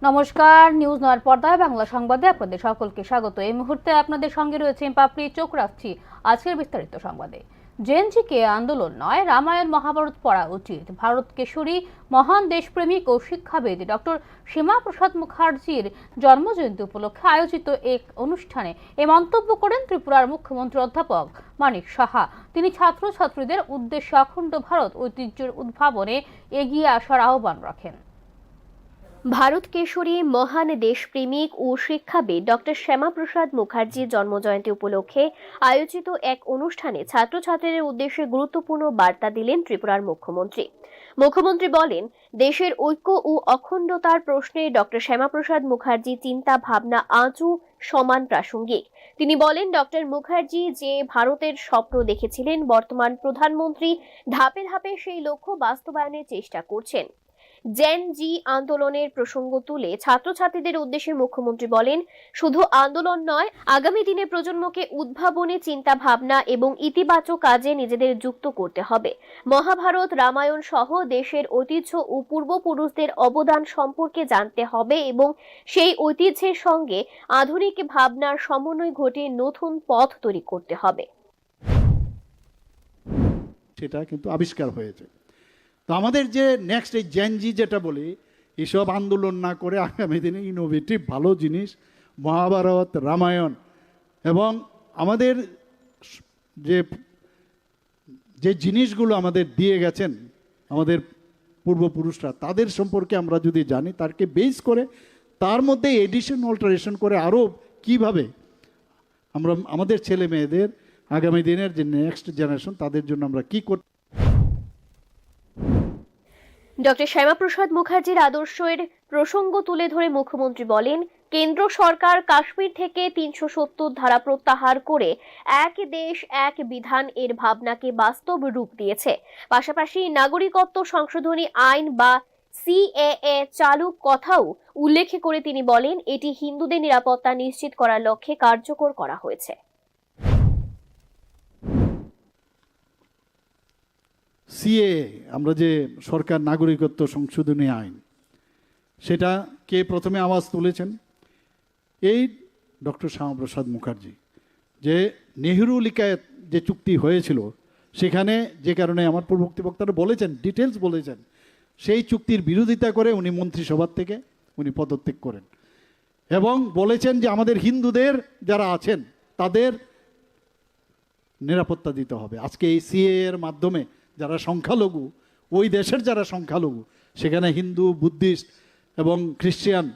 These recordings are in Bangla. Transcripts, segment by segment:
নমস্কার, নিউজ নয়ের পর্দায় বাংলা সংবাদে আপনাদের সকলকে স্বাগত। এই মুহূর্তে আপনাদের সঙ্গে রয়েছে পাপড়ি। চোখ রাখছি আজকের বিস্তারিত সংবাদে। জেএনজিকে আন্দোলন নয়, রামায়ণ মহাভারত পড়া উচিত। ভারত কেশরী মহান দেশপ্রেমিক ও শিক্ষাবিদ ডক্টর শ্যামাপ্রসাদ মুখার্জির জন্মজয়ন্তী উপলক্ষে আয়োজিত এক অনুষ্ঠানে এ মন্তব্য করেন ত্রিপুরার মুখ্যমন্ত্রী অধ্যাপক মানিক সাহা। তিনি ছাত্রছাত্রীদের উদ্দেশ্যে অখণ্ড ভারত ঐতিহ্যের উদ্ভাবনে এগিয়ে আসার আহ্বান রাখেন। ভারত কেশরী মহান দেশপ্রেমিক ও শিক্ষাবিদ ডক্টর শ্যামাপ্রসাদ মুখার্জির জন্মজয়ন্তী উপলক্ষে আয়োজিত এক অনুষ্ঠানে ছাত্রছাত্রীদের উদ্দেশ্যে গুরুত্বপূর্ণ বার্তা দিলেন ত্রিপুরার মুখ্যমন্ত্রী। মুখ্যমন্ত্রী বলেন, দেশের ঐক্য ও অখণ্ডতার প্রশ্নে ডক্টর শ্যামাপ্রসাদ মুখার্জির চিন্তা ভাবনা আজও সমান প্রাসঙ্গিক। তিনি বলেন, ডক্টর মুখার্জি যে ভারতের স্বপ্ন দেখেছিলেন, বর্তমান প্রধানমন্ত্রী ধাপে ধাপে সেই লক্ষ্য বাস্তবায়নের চেষ্টা করছেন। জেন জি আন্দোলনের প্রসঙ্গ তুলে ছাত্রছাত্রীদের উদ্দেশ্যে মুখ্যমন্ত্রী বলেন, শুধু আন্দোলন নয়, আগামী দিনে প্রজন্মকে উদ্ভাবনী চিন্তা ভাবনা এবং ইতিবাচক কাজে নিজেদের যুক্ত করতে হবে। মহাভারত, রামায়ণ সহ দেশের ঐতিহ্য ও পূর্বপুরুষদের অবদান সম্পর্কে জানতে হবে এবং সেই ঐতিহ্যের সঙ্গে আধুনিক ভাবনার সমন্বয় ঘটিয়ে নতুন পথ তৈরি করতে হবে। সেটা কিন্তু আবিষ্কার হয়েছে। তো আমাদের যে নেক্সট এই জেনজি যেটা বলি, এসব আন্দোলন না করে আগামী দিনে ইনোভেটিভ ভালো জিনিস মহাভারত, রামায়ণ এবং আমাদের যে যে জিনিসগুলো আমাদের দিয়ে গেছেন আমাদের পূর্বপুরুষরা, তাদের সম্পর্কে আমরা যদি জানি, তারকে বেস করে তার মধ্যে এডিশন অল্টারেশন করে আরও কিভাবে আমরা আমাদের ছেলে মেয়েদের আগামী দিনের যে নেক্সট জেনারেশন তাদের জন্য আমরা কি করতে। ডক্টর শ্যামাপ্রসাদ মুখার্জির আদর্শের প্রসঙ্গ তুলে ধরে মুখ্যমন্ত্রী বলেন, কেন্দ্র সরকার কাশ্মীর থেকে ৩৭০ ধারা প্রত্যাহার করে এক দেশ এক বিধান এর ভাবনাকে বাস্তব রূপ দিয়েছে। পাশাপাশি নাগরিকত্ব সংশোধনী আইন বা সিএএ চালুর কথাও উল্লেখ করে তিনি বলেন, এটি হিন্দুদের নিরাপত্তা নিশ্চিত করার লক্ষ্যে কার্যকর করা হয়েছে। সিএ আমরা যে সরকার নাগরিকত্ব সংশোধনী আইন, সেটা কে প্রথমে আওয়াজ তুলেছেন? এই ডক্টর শ্যামাপ্রসাদ মুখার্জি। যে নেহেরু লিকায়েত যে চুক্তি হয়েছিল, সেখানে যে কারণে আমার পূর্ববর্তী বক্তারা বলেছেন, ডিটেলস বলেছেন, সেই চুক্তির বিরোধিতা করে উনি মন্ত্রিসভার থেকে উনি পদত্যাগ করেন এবং বলেছেন যে আমাদের হিন্দুদের যারা আছেন তাদের নিরাপত্তা দিতে হবে। আজকে এই সিএ এর মাধ্যমে যারা সংখ্যালঘু, ওই দেশের যারা সংখ্যালঘু, সেখানে হিন্দু, বুদ্ধিস্ট এবং খ্রিস্টান,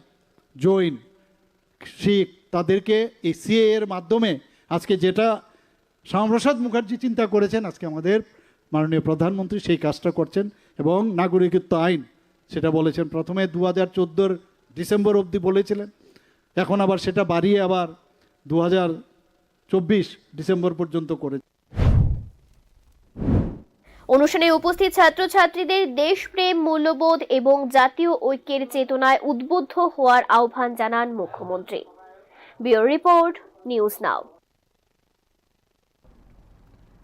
জৈন, শিখ, তাদেরকে এই সিএ এর মাধ্যমে আজকে যেটা শ্যামাপ্রসাদ মুখার্জি চিন্তা করেছেন, আজকে আমাদের মাননীয় প্রধানমন্ত্রী সেই কাজটা করছেন। এবং নাগরিকত্ব আইন সেটা বলেছেন প্রথমে 2014 ডিসেম্বর অবধি বলেছিলেন, এখন আবার সেটা বাড়িয়ে আবার 2024 ডিসেম্বর পর্যন্ত করেছে। অনুষ্ঠানে উপস্থিত ছাত্রছাত্রীদের দেশপ্রেম, মূল্যবোধ এবং জাতীয় ঐক্যের চেতনায় উদ্বুদ্ধ হওয়ার আহ্বান জানান মুখ্যমন্ত্রী। ব্যুরো রিপোর্ট, নিউজ নাও।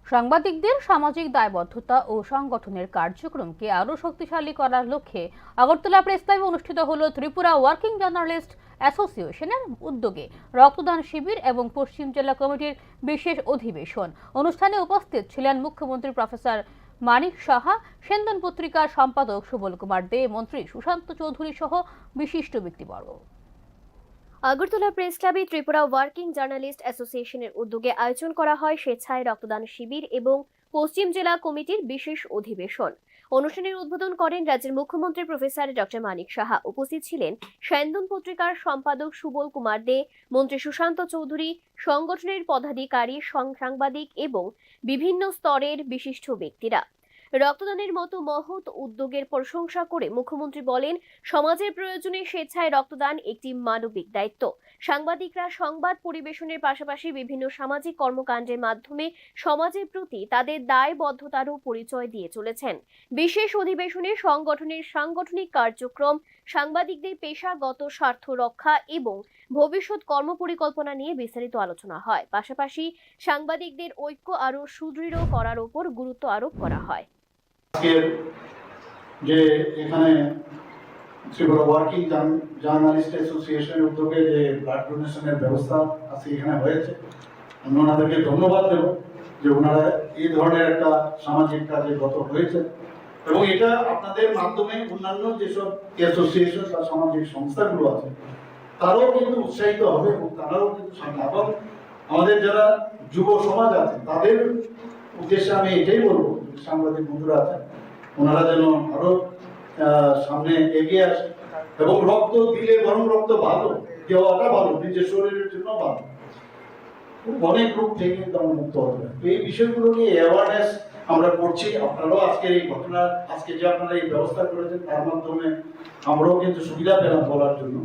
সাংবাদিকদের সামাজিক দায়বদ্ধতা ও সংগঠনের কার্যক্রমকে আরও শক্তিশালী করার লক্ষ্যে আগরতলা প্রেস ক্লাবে অনুষ্ঠিত হল ত্রিপুরা ওয়ার্কিং জার্নালিস্ট অ্যাসোসিয়েশনের উদ্যোগে রক্তদান শিবির এবং পশ্চিম জেলা কমিটির বিশেষ অধিবেশন। অনুষ্ঠানে উপস্থিত ছিলেন মুখ্যমন্ত্রী প্রফেসর মানিক সাহা, সেন্দন পত্রিকার সম্পাদক সুবল কুমার দে, মন্ত্রী সুশান্ত চৌধুরী সহ বিশিষ্ট ব্যক্তিবর্গ। আগরতলা প্রেস ক্লাবে ত্রিপুরা ওয়ার্কিং জার্নালিস্ট অ্যাসোসিয়েশনের উদ্যোগে আয়োজন করা হয় স্বেচ্ছায় রক্তদান শিবির এবং পশ্চিম জেলা কমিটির বিশেষ অধিবেশন। অনুষ্ঠানের উদ্বোধন করেন রাজ্যের মুখ্যমন্ত্রী প্রফেসর ডক্টর মানিক সাহা। উপস্থিত ছিলেন সেন্দন পত্রিকার সম্পাদক সুবল কুমার দে, মন্ত্রী সুশান্ত চৌধুরী, সংগঠনের পদাধিকারী, সাংবাদিক এবং বিভিন্ন স্তরের বিশিষ্ট ব্যক্তিরা। রক্তদানের মতো মহৎ উদ্যোগের প্রশংসা করে মুখ্যমন্ত্রী বলেন, সমাজের প্রয়োজনে স্বেচ্ছায় রক্তদান একটি মানবিক দায়িত্ব। সাংবাদিকরা সংবাদ পরিবেশনের পাশাপাশি বিভিন্ন সামাজিক কর্মকাণ্ডের মাধ্যমে সমাজের প্রতি তাদের দায়বদ্ধতারও পরিচয় দিয়ে চলেছেন। বিশেষ অধিবেশনে সংগঠনের সাংগঠনিক কার্যক্রম, সাংবাদিকদের পেশাগত স্বার্থ রক্ষা এবং ভবিষ্যৎ কর্মপরিকল্পনা নিয়ে বিস্তারিত আলোচনা হয়। পাশাপাশি সাংবাদিকদের ঐক্য আরও সুদৃঢ় করার উপর গুরুত্ব আরোপ করা হয়। যে এখানে ত্রিপুরা ওয়ার্কিং জার্নালিস্ট অ্যাসোসিয়েশনের উদ্যোগে যে ব্লাড ডোনেশনের ব্যবস্থা আজকে এখানে হয়েছে, আমি ওনাদেরকে ধন্যবাদ দেব যে ওনারা এই ধরনের একটা সামাজিক কাজে গত হয়েছে এবং এটা আপনাদের মাধ্যমে অন্যান্য যেসব অ্যাসোসিয়েশন বা সামাজিক সংস্থাগুলো আছে তারাও কিন্তু উৎসাহিত হবে এবং তারাও কিন্তু সামনে, এবং আমাদের যারা যুব সমাজ আছে তাদের উদ্দেশ্যে আমি এটাই বলবো, সাংবাদিক বন্ধুরা আছেন ওনারা যেন আরো সামনে এগিয়ে আসে এবং রক্ত দিলে বরং রক্ত ভালো দেওয়াটা ভালো, নিজের শরীরের জন্য ভালো, অনেক রোগ থেকে কিন্তু আমরা মুক্ত হতে পারি। তো এই বিষয়গুলো নিয়ে অ্যাওয়ারনেস আমরা করছি। আপনারাও আজকের এই ঘটনা, আজকে যে আপনারা এই ব্যবস্থা করেছেন তার মাধ্যমে আমরাও কিন্তু সুবিধা পেলাম বলার জন্য।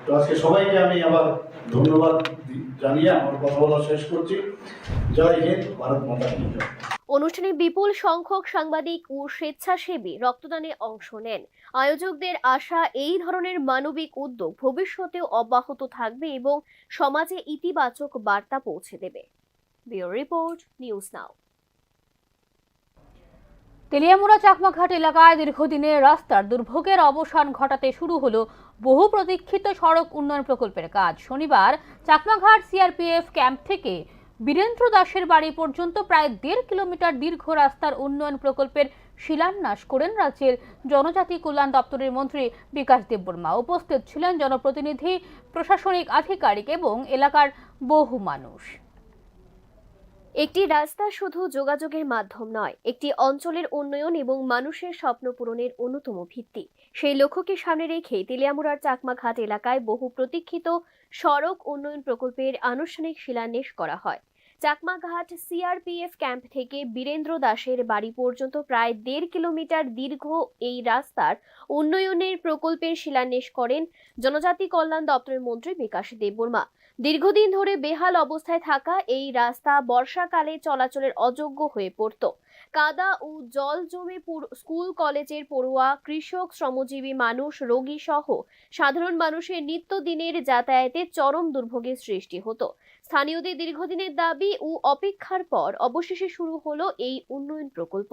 তো আজকে সবাইকে আমি আবার ধন্যবাদ জানিয়ে আমার কথা বলা শেষ করছি। জয় হিন্দ, ভারত মাতা কি জয়। অনুষ্ঠানে বিপুল সংখ্যক সাংবাদিক ও স্বেচ্ছাসেবী রক্তদানে অংশ নেন। আয়োজকদের আশা, এই ধরনের মানবিক উদ্যোগ ভবিষ্যতেও অব্যাহত থাকবে এবং সমাজে ইতিবাচক বার্তা পৌঁছে দেবে। ব্যুরো রিপোর্ট, নিউজ নাও। তেলিয়ামুড়া চাকমাঘাট এলাকায় দীর্ঘদিনের রাস্তার দুর্ভোগের অবসান ঘটাতে শুরু হলো বহু প্রতীক্ষিত সড়ক উন্নয়ন প্রকল্পের কাজ। শনিবার চাকমাঘাট সিআরপিএফ ক্যাম্প থেকে বীরেন্দ্র দাসের বাড়ি পর্যন্ত প্রায় 1.5 কিলোমিটার দীর্ঘ রাস্তার উন্নয়ন প্রকল্পের শিলান্যাস করেন রাজ্যের জনজাতি কল্যাণ দপ্তরের মন্ত্রী বিকাশ দেববর্মা। উপস্থিত ছিলেন জনপ্রতিনিধি, প্রশাসনিক আধিকারিক এবং এলাকার বহু মানুষ। একটি রাস্তা শুধু যোগাযোগের মাধ্যম নয়, একটি অঞ্চলের উন্নয়ন এবং মানুষের স্বপ্ন পূরণের অন্যতম ভিত্তি। সেই লক্ষ্যকে সামনে রেখে তেলিয়ামুড়ার চাকমাঘাট এলাকায় বহু প্রতীক্ষিত সড়ক উন্নয়ন প্রকল্পের আনুষ্ঠানিক শিলান্যাস করা হয়। চাকমাঘাট সিআরপিএফ ক্যাম্প থেকে বীরেন্দ্র দাসের বাড়ি পর্যন্ত প্রায় 1.5 কিলোমিটার দীর্ঘ এই রাস্তার উন্নয়নের প্রকল্পের শিলান্যাস করেন জনজাতি কল্যাণ দপ্তরের মন্ত্রী বিকাশ দেববর্মা। দীর্ঘদিন ধরে বেহাল অবস্থায় থাকা এই রাস্তা বর্ষাকালে চলাচলের অযোগ্য হয়ে পড়ত। কাদা ও জল জমে স্কুল কলেজের পড়ুয়া, কৃষক, শ্রমজীবী মানুষ, রোগী সহ সাধারণ মানুষের নিত্যদিনের যাতায়াতে চরম দুর্ভোগের সৃষ্টি হতো। স্থানীয়দের দীর্ঘদিনের দাবি ও অপেক্ষার পর অবশেষে শুরু হলো এই উন্নয়ন প্রকল্প।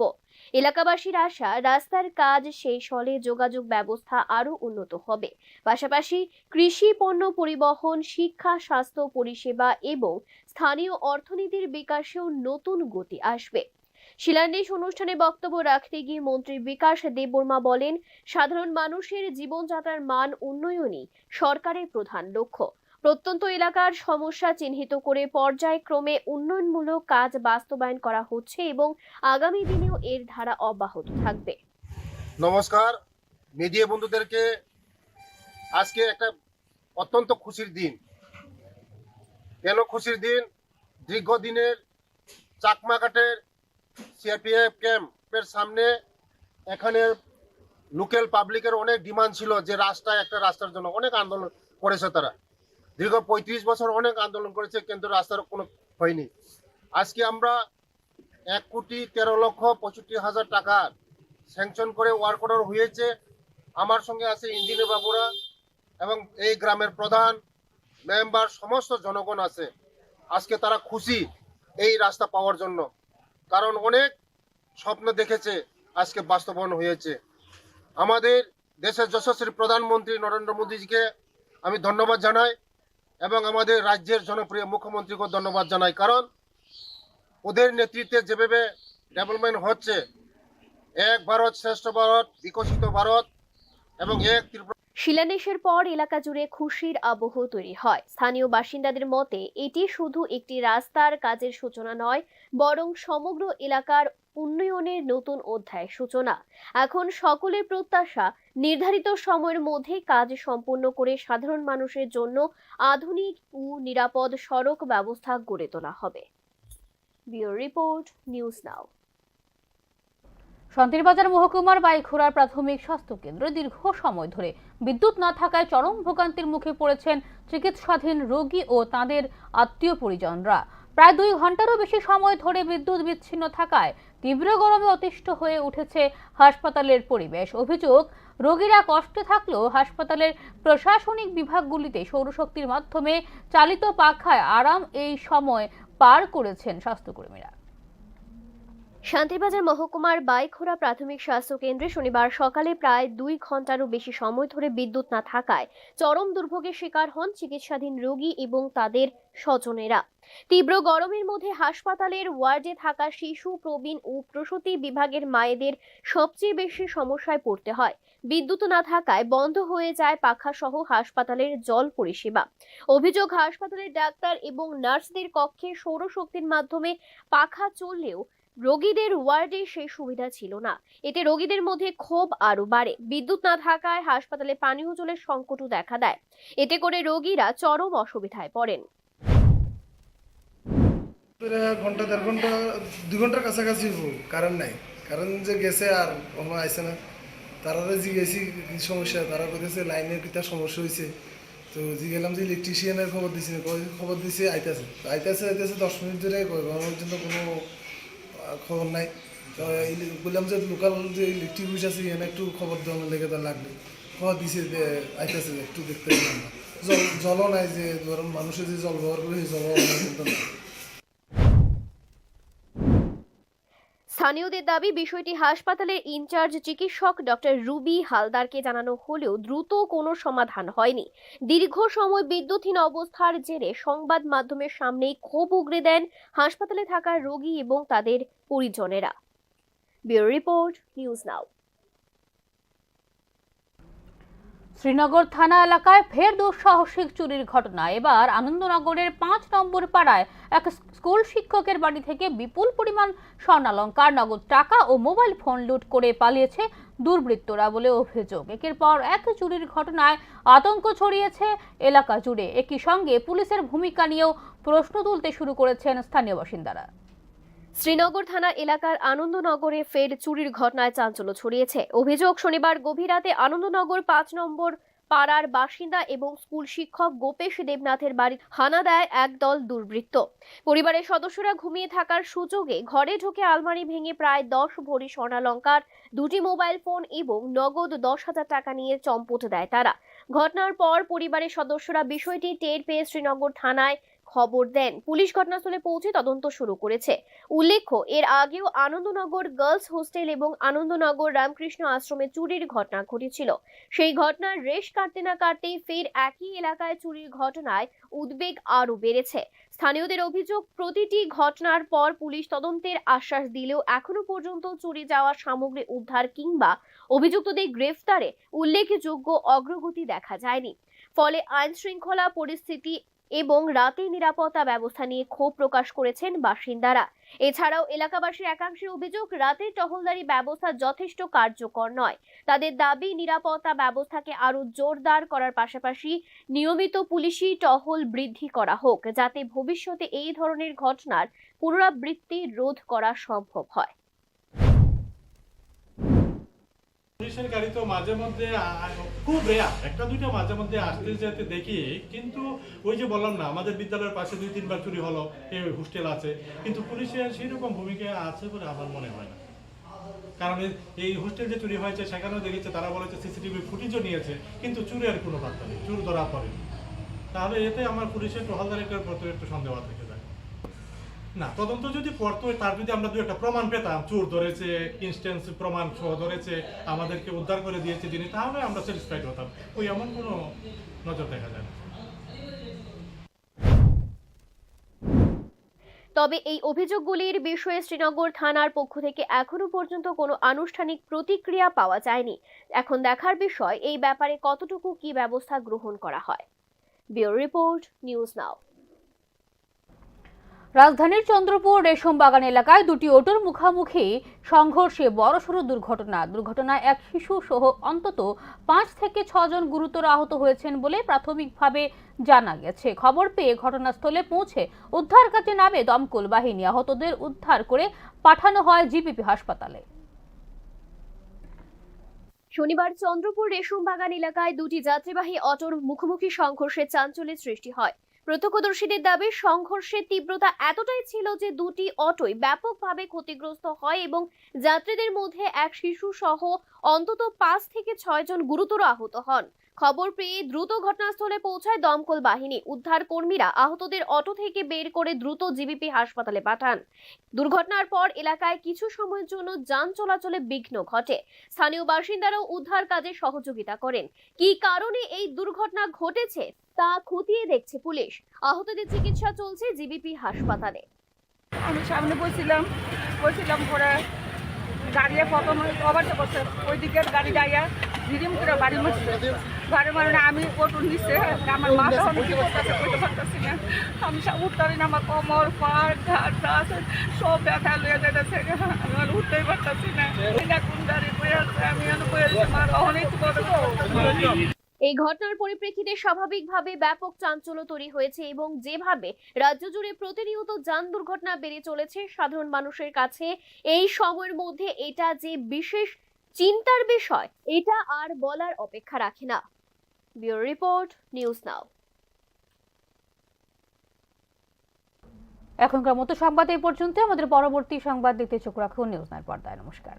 এলাকাবাসীর আশা, রাস্তার কাজ শেষ হলে যোগাযোগ ব্যবস্থা আরও উন্নত হবে। পাশাপাশি কৃষি পণ্য পরিবহন, শিক্ষা, স্বাস্থ্য পরিষেবা এবং স্থানীয় অর্থনীতির বিকাশেও নতুন গতি আসবে। শিলান্যাস অনুষ্ঠানে বক্তব্য রাখতে গিয়ে মন্ত্রী বিকাশ দেববর্মা বলেন, সাধারণ মানুষের জীবনযাত্রার মান উন্নয়নই সরকারের প্রধান লক্ষ্য। প্রত্যন্ত এলাকার সমস্যা চিহ্নিত করে পর্যায়ক্রমে উন্নয়নমূলক কাজ বাস্তবায়ন করা হচ্ছে এবং আগামী দিনেও এর ধারা অব্যাহত থাকবে। নমস্কার মিডিয়া বন্ধুদেরকে, আজকে একটা অত্যন্ত খুশির দিন। কেন খুশির দিন? দীর্ঘদিনের চাকমাঘাটের সিআরপিএফ ক্যাম্পের সামনে এখানে লোকাল পাবলিকের অনেক ডিমান্ড ছিল যে একটা রাস্তার জন্য অনেক আন্দোলন করেছে তারা। দীর্ঘ 35 বছর অনেক আন্দোলন করেছে, কিন্তু রাস্তার কোনো হয়নি। আজকে আমরা 1,13,65,000 টাকা স্যাংশন করে ওয়ার্ক অর্ডার হয়েছে। আমার সঙ্গে আছে ইঞ্জিনিয়ার বাবুরা এবং এই গ্রামের প্রধান, মেম্বার, সমস্ত জনগণ আছে। আজকে তারা খুশি এই রাস্তা পাওয়ার জন্য, কারণ অনেক স্বপ্ন দেখেছে, আজকে বাস্তবায়ন হয়েছে। আমাদের দেশের যশস্বী প্রধানমন্ত্রী নরেন্দ্র মোদীজিকে আমি ধন্যবাদ জানাই এবং আমাদের রাজ্যের জনপ্রিয় মুখ্যমন্ত্রীকে ধন্যবাদ জানাই, কারণ ওদের নেতৃত্বে যেভাবে ডেভেলপমেন্ট হচ্ছে, এক ভারত শ্রেষ্ঠ ভারত, বিকশিত ভারত এবং এক ত্রিপুরা। শিলান্যাসের পর এলাকা জুড়ে খুশির আবহ তৈরি হয়। স্থানীয় বাসিন্দাদের মতে এটি শুধু একটি রাস্তার কাজের সূচনা নয়, বরং সমগ্র এলাকার উন্নয়নের নতুন অধ্যায়ের সূচনা। এখন সকলের প্রত্যাশা, নির্ধারিত সময়ের মধ্যে কাজ সম্পন্ন করে সাধারণ মানুষের জন্য আধুনিক ও নিরাপদ সড়ক ব্যবস্থা গড়ে তোলা হবে। Bureau report, news now. Shantirbazar মহকুমার বাইখোড়ার প্রাথমিক স্বাস্থ্য কেন্দ্রে দীর্ঘ সময় ধরে বিদ্যুৎ না থাকায় চরম ভোগান্তির মুখে পড়েছেন চিকিৎসাধীন রোগী ও তাঁদের আত্মীয় পরিজনরা। প্রায় 2 ঘন্টারও বেশি সময় ধরে বিদ্যুৎ বিচ্ছিন্ন থাকায় তীব্র গরমে অতিষ্ঠ হয়ে উঠেছে হাসপাতালের পরিবেশ। অভিযোগ, রোগীরা কষ্টে থাকলেও হাসপাতালের প্রশাসনিক বিভাগগুলিতে সৌরশক্তির মাধ্যমে চালিত পাখায় আরাম এই সময় পার করেছেন স্বাস্থ্যকর্মীরা। শান্তিবাজার মহকুমার বাইখোড়া প্রাথমিক স্বাস্থ্য কেন্দ্রে শনিবার সকালে প্রায় 2 ঘন্টারও বেশি সময় ধরে বিদ্যুৎ না থাকায় চরম দুর্ভোগের শিকার হন চিকিৎসাধীন রোগী এবং তাদের স্বজনেরা। তীব্র গরমের মধ্যে হাসপাতালের ওয়ার্ডে থাকা শিশু, প্রবীণ ও প্রসূতি বিভাগের মায়েদের সবচেয়ে বেশি সমস্যায় পড়তে হয়। বিদ্যুৎ না থাকায় বন্ধ হয়ে যায় পাখা সহ হাসপাতালের জল পরিষেবা। অভিযোগ, হাসপাতালের ডাক্তার এবং নার্সদের কক্ষে সৌরশক্তির মাধ্যমে পাখা চললেও রোগীদের ওয়ার্ডে সেই সুবিধা ছিল না। এতে রোগীদের মধ্যে ক্ষোভ আরো বাড়ে। বিদ্যুৎ না থাকায় হাসপাতালে পানীয় জলের সংকটও দেখা দেয়। এতে করে রোগীরা চরম অসুবিধায় পড়েন। ঘন্টা 1.5 ঘন্টা 2 ঘন্টার কাছাকাছি কারেন্ট নাই, কারেন্ট যে গেছে আর কোনো আইসে না। তারা জিজ্ঞেসি কি সমস্যা, তারা বলতেছে লাইনের কিটা সমস্যা হয়েছে। তো জিজ্ঞেলাম যে ইলেকট্রিশিয়ানের খবর দিছি, খবর দিছে আইতেছে 10 মিনিট ধরে পর্যন্ত কোনো খবর নাই। তো বললাম যে লোকাল যে ইলেকট্রিক অফিস আছে এখানে একটু খবর দেওয়ার লেগে তো লাগবে। খবর দিছে যে আইতেছে, একটু দেখতে পেলাম না। জলও নাই, যে ধরুন মানুষের যে জল ব্যবহার করে সেই জলও নাই। স্থানীয়দের দাবি, বিষয়টি হাসপাতালের ইনচার্জ চিকিৎসক ডক্টর রুবি হালদারকে জানানো হলেও দ্রুত কোনো সমাধান হয়নি। দীর্ঘ সময় বিদ্যুৎহীন অবস্থার জেরে সংবাদ মাধ্যমের সামনেই ক্ষোভ উগরে দেন হাসপাতালে থাকা রোগী এবং তাদের পরিজনেরা। Bureau report, news now. Srinagar থানা এলাকায় ফের দুঃসাহসিক চুরির ঘটনা। এবার আনন্দনগরের 5 নম্বর পাড়ায় এক স্কুল শিক্ষকের বাড়ি থেকে বিপুল পরিমাণ স্বর্ণালংকার, নগদ টাকা ও মোবাইল ফোন লুট করে পালিয়েছে দুর্বৃত্তরা বলে অভিযোগ। একের পর এক চুরির ঘটনায় আতঙ্ক ছড়িয়েছে এলাকা জুড়ে। একই সঙ্গে পুলিশের ভূমিকা নিয়েও প্রশ্ন তুলতে শুরু করেছেন স্থানীয় বাসিন্দারা। শ্রীনগর থানা এলাকার আনন্দনগরে ফের চুরির ঘটনায় চাঞ্চল্য ছড়িয়েছে। অভিযোগ, শনিবার গভীর রাতে আনন্দনগর 5 নম্বর পাড়ার বাসিন্দা এবং স্কুল শিক্ষক গোপেশ দেবনাথের বাড়ি হানা দেয় একদল দুর্বৃত্ত। পরিবারের সদস্যরা ঘুমিয়ে থাকার সুযোগে ঘরে ঢুকে আলমারি ভেঙে প্রায় 10 ভরি স্বর্ণালংকার, 2টি মোবাইল ফোন এবং নগদ 10,000 টাকা নিয়ে চম্পট দেয় তারা। ঘটনার পর পরিবারের সদস্যরা বিষয়টি টের পেয়ে শ্রীনগর থানায় খবর দেন। পুলিশ ঘটনাস্থলে পৌঁছে তদন্ত শুরু করেছে। উল্লেখ্য, এর আগেও আনন্দনগর গার্লস হোস্টেল এবং আনন্দনগর রামকৃষ্ণ আশ্রমে চুরির ঘটনা ঘটেছিল। সেই ঘটনার রেশ কাটতে না কাটতেই ফের একই এলাকায় চুরির ঘটনায় উদ্বেগ আরও বেড়েছে। স্থানীয়দের অভিযোগ, প্রতিটি ঘটনার পর পুলিশ তদন্তের আশ্বাস দিলেও এখনো পর্যন্ত চুরি যাওয়া সামগ্রী উদ্ধার কিংবা অভিযুক্তদের গ্রেফতারে উল্লেখযোগ্য অগ্রগতি দেখা যায়নি। ফলে আইন শৃঙ্খলা পরিস্থিতি এবং রাতের নিরাপত্তা ব্যবস্থা নিয়ে ক্ষোভ প্রকাশ করেছেন বাসিন্দারা। এছাড়াও এলাকাবাসীর একাংশের অভিযোগ, রাতের টহলদারি ব্যবস্থা যথেষ্ট কার্যকর নয়। তাদের দাবি, নিরাপত্তা ব্যবস্থাকে আরো জোরদার করার পাশাপাশি নিয়মিত পুলিশি টহল বৃদ্ধি করা হোক, যাতে ভবিষ্যতে এই ধরনের ঘটনার পুনরাবৃত্তি রোধ করা সম্ভব হয়। পুলিশের গাড়ি তো মাঝে মধ্যে খুব রেয়ার, 1-2টা মাঝে মধ্যে আসতে যেতে দেখি, কিন্তু ওই যে বললাম না, আমাদের বিদ্যালয়ের পাশে 2-3 বার চুরি হলো, এই হোস্টেল আছে, কিন্তু পুলিশের সেরকম ভূমিকা আছে বলে আমার মনে হয় না। কারণ এই হোস্টেল যে চুরি হয়েছে সেখানেও দেখেছে, তারা বলেছে সিসিটিভি ফুটেজও নিয়েছে, কিন্তু চুরির কোনো বার্তা নেই, চুর ধরা পড়েনি। তাহলে এতে আমার পুলিশের টহলদারির প্রতি একটু সন্দেহ থেকে যায়। না, তদন্ত যদি করতো, তার যদি আমরা 2-একটা প্রমাণ পেতাম, চোর ধরেছে, ইনস্ট্যান্স প্রমাণ সহ ধরেছে, আমাদেরকে উদ্ধার করে দিয়েছে যিনি, তাহলে আমরা স্যাটিসফাইড হতাম। ওই এমন কোনো নজর দেখা যায় না। তবে এই অভিযোগগুলির বিষয়ে শ্রীনগর থানার পক্ষ থেকে এখনো পর্যন্ত কোনো আনুষ্ঠানিক প্রতিক্রিয়া পাওয়া যায়নি। এখন দেখার বিষয়, এই ব্যাপারে কতটুকু কি ব্যবস্থা গ্রহণ করা হয়। ব্যুরো রিপোর্ট, নিউজ নাও। রাজধানীর চন্দ্রপুর রেশম বাগান এলাকায় 2টি অটোর মুখোমুখি সংঘর্ষে বড়সড় দুর্ঘটনায় এক শিশু সহ অন্তত 5 থেকে 6 জন গুরুতর আহত হয়েছেন বলে প্রাথমিকভাবে জানা গেছে। খবর পেয়ে ঘটনাস্থলে পৌঁছে উদ্ধার কাজে নামে দমকল বাহিনী। আহতদের উদ্ধার করে পাঠানো হয় জিপিপি হাসপাতালে। শনিবার চন্দ্রপুর রেশম বাগান এলাকায় 2টি যাত্রীবাহী অটোর মুখোমুখি সংঘর্ষে চাঞ্চল্যের সৃষ্টি হয়। প্রত্যক্ষদর্শীদের দাবি, সংঘর্ষের তীব্রতা এতটাই ছিল যে 2টি অটোই ব্যাপকভাবে ক্ষতিগ্রস্ত হয় এবং যাত্রীদের মধ্যে এক শিশু সহ অন্তত 5 থেকে 6 জন গুরুতর আহত হন। খবর পেয়ে দ্রুত ঘটনাস্থলে পৌঁছায় দমকল বাহিনী। উদ্ধার কর্মীরা আহতদের অটো থেকে বের করে দ্রুত জিবিপি হাসপাতালে পাঠান। দুর্ঘটনার পর এলাকায় কিছু সময়ের জন্য যান চলাচলে বিঘ্ন ঘটে। স্থানীয় বাসিন্দারাও উদ্ধার কাজে সহযোগিতা করেন। কী কারণে এই দুর্ঘটনা ঘটেছে তা খতিয়ে দেখছে পুলিশ। আহতদের চিকিৎসা চলছে জিবিপি হাসপাতালে। আমি সামনে বসছিলাম পরে গাড়িয়ে প্রথম ওভারটা করছে ওই দিকের গাড়ি যাইয়া ঝিরিম করে বাড়ি মারছে। বাড়ি মারনে আমি অটো নিচ্ছে, আমার মা তখন কি করতেছে করতে পারতেছি না, আমি উঠতে পারি না, আমার কোমর পাড় ঘাট আছে সব ব্যথা লয়ে যেতেছে, আমি আর উঠতেই পারতেছি না। কোন গাড়ি বয়ে আছে, আমি বয়ে আমার অনেক কথা। এই ঘটনার পরিপ্রেক্ষিতে স্বাভাবিকভাবে ব্যাপক চাঞ্চল্য তৈরি হয়েছে এবং যেভাবে রাজ্য জুড়ে প্রতিনিয়ত যান দুর্ঘটনা বেড়ে চলেছে, সাধারণ মানুষের কাছে এই সময়ের মধ্যে এটা যে বিশেষ চিন্তার বিষয় এটা আর বলার অপেক্ষা রাখে না। ব্যুরো রিপোর্ট, নিউজ নাও। এখনকার মতো সংবাদ এই পর্যন্ত। আমাদের পরবর্তী সংবাদ দেখতে চোখ রাখুন নিউজ নাও পর্দায়। নমস্কার।